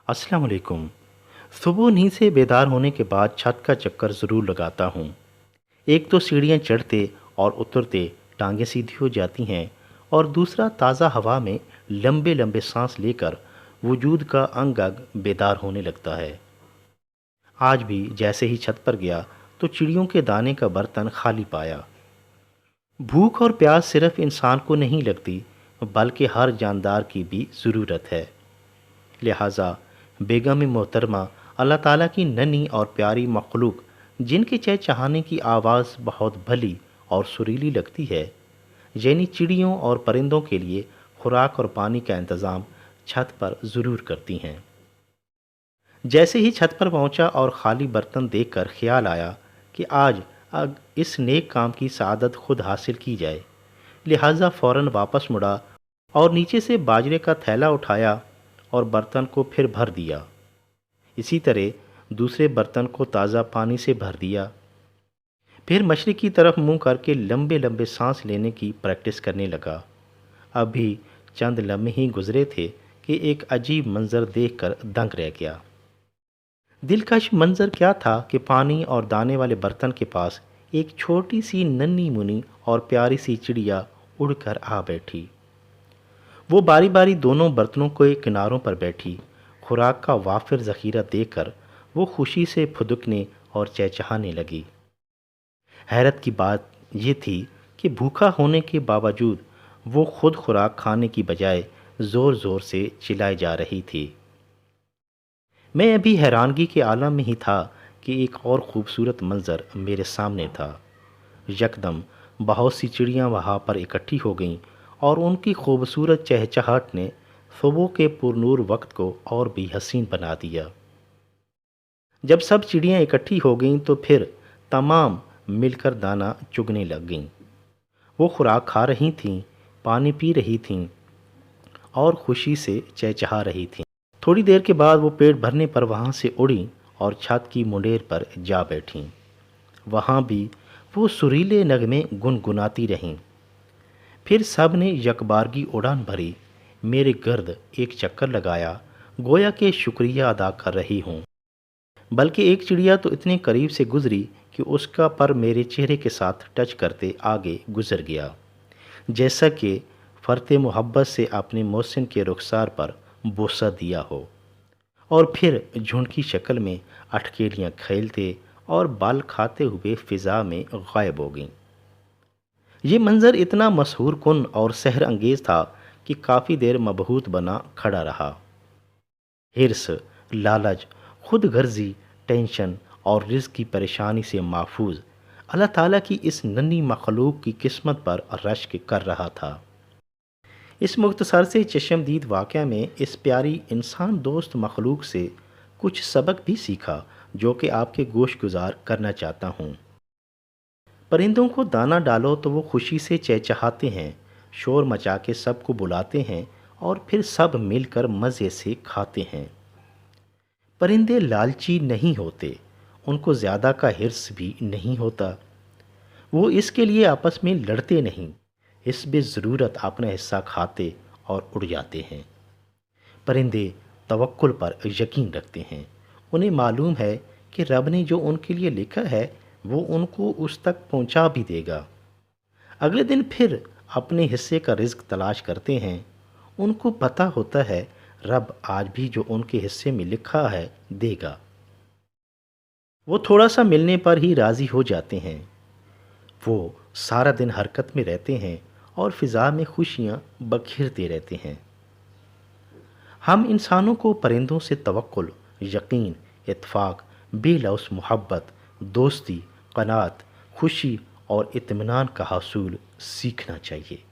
अस्सलाम वालेकुम। सुबह नींद से बेदार होने के बाद छत का चक्कर ज़रूर लगाता हूँ। एक तो सीढ़ियाँ चढ़ते और उतरते टांगें सीधी हो जाती हैं, और दूसरा ताज़ा हवा में लंबे लंबे सांस लेकर वजूद का अंग अंग बेदार होने लगता है। आज भी जैसे ही छत पर गया तो चिड़ियों के दाने का बर्तन खाली पाया। भूख और प्यास सिर्फ इंसान को नहीं लगती, बल्कि हर जानदार की भी ज़रूरत है। लिहाजा बेगम मोहतरमा, अल्लाह ताला की नन्ही और प्यारी मखलूक, जिनके चहचहाने की आवाज़ बहुत भली और सुरीली लगती है, यानी चिड़ियों और परिंदों के लिए खुराक और पानी का इंतज़ाम छत पर ज़रूर करती हैं। जैसे ही छत पर पहुंचा और खाली बर्तन देखकर ख्याल आया कि आज इस नेक काम की सआदत खुद हासिल की जाए। लिहाजा फ़ौरन वापस मुड़ा और नीचे से बाजरे का थैला उठाया और बर्तन को फिर भर दिया। इसी तरह दूसरे बर्तन को ताज़ा पानी से भर दिया। फिर मशरिक़ की तरफ मुंह करके लंबे लंबे सांस लेने की प्रैक्टिस करने लगा। अभी चंद लम्हे ही गुजरे थे कि एक अजीब मंज़र देखकर दंग रह गया। दिलकश मंज़र क्या था कि पानी और दाने वाले बर्तन के पास एक छोटी सी नन्ही मुनी और प्यारी सी चिड़िया उड़कर आ बैठी। वो बारी बारी दोनों बर्तनों के किनारों पर बैठी। खुराक का वाफिर ज़ख़ीरा देखकर वो खुशी से फुदकने और चहचहाने लगी। हैरत की बात ये थी कि भूखा होने के बावजूद वो खुद खुराक खाने की बजाय ज़ोर ज़ोर से चिल्लाए जा रही थी। मैं अभी हैरानगी के आलम में ही था कि एक और ख़ूबसूरत मंज़र मेरे सामने था। यकदम बहुत सी चिड़ियाँ वहाँ पर इकट्ठी हो गईं और उनकी खूबसूरत चहचहाहट ने सुबह के पुरनूर वक्त को और भी हसीन बना दिया। जब सब चिड़ियाँ इकट्ठी हो गईं तो फिर तमाम मिलकर दाना चुगने लग गईं। वो खुराक खा रही थीं, पानी पी रही थीं और खुशी से चहचहा रही थीं। थोड़ी देर के बाद वो पेट भरने पर वहाँ से उड़ी और छत की मुंडेर पर जा बैठीं। वहाँ भी वो सुरीले नगमे गुनगुनाती रहीं। फिर सब ने यकबारगी उड़ान भरी, मेरे गर्द एक चक्कर लगाया, गोया के शुक्रिया अदा कर रही हूँ। बल्कि एक चिड़िया तो इतने करीब से गुजरी कि उसका पर मेरे चेहरे के साथ टच करते आगे गुजर गया, जैसा कि फ़र्ते मोहब्बत से अपने मोहसिन के रुखसार पर बोसा दिया हो। और फिर झुंड की शक्ल में अटकेलियाँ खेलते और बाल खाते हुए फ़िज़ा में गायब हो गईं। ये मंज़र इतना मशहूर कुन और सहर अंगेज़ था कि काफ़ी देर मबहूत बना खड़ा रहा। हिर्स, लालच, खुद गर्जी, टेंशन और रिज़्क़ की परेशानी से महफूज अल्लाह ताला की इस नन्ही मखलूक की किस्मत पर रश्क कर रहा था। इस मुख्तसर से चश्मदीद वाक़या में इस प्यारी इंसान दोस्त मखलूक से कुछ सबक भी सीखा, जो कि आपके गोश गुजार करना चाहता हूँ। परिंदों को दाना डालो तो वो खुशी से चहचहाते हैं, शोर मचा के सबको बुलाते हैं और फिर सब मिलकर मज़े से खाते हैं। परिंदे लालची नहीं होते, उनको ज़्यादा का हिर्स भी नहीं होता। वो इसके लिए आपस में लड़ते नहीं, इस बेज़रूरत अपना हिस्सा खाते और उड़ जाते हैं। परिंदे तवक्कुल पर यकीन रखते हैं। उन्हें मालूम है कि रब ने जो उनके लिए लिखा है वो उनको उस तक पहुंचा भी देगा। अगले दिन फिर अपने हिस्से का रिज़्क तलाश करते हैं। उनको पता होता है रब आज भी जो उनके हिस्से में लिखा है देगा। वो थोड़ा सा मिलने पर ही राज़ी हो जाते हैं। वो सारा दिन हरकत में रहते हैं और फ़िज़ा में खुशियाँ बखेरते रहते हैं। हम इंसानों को परिंदों से तवक्कुल, यकीन, इत्फाक, बेलौस मोहब्बत, दोस्ती, क़नाअत, खुशी और इत्मीनान का हसूल सीखना चाहिए।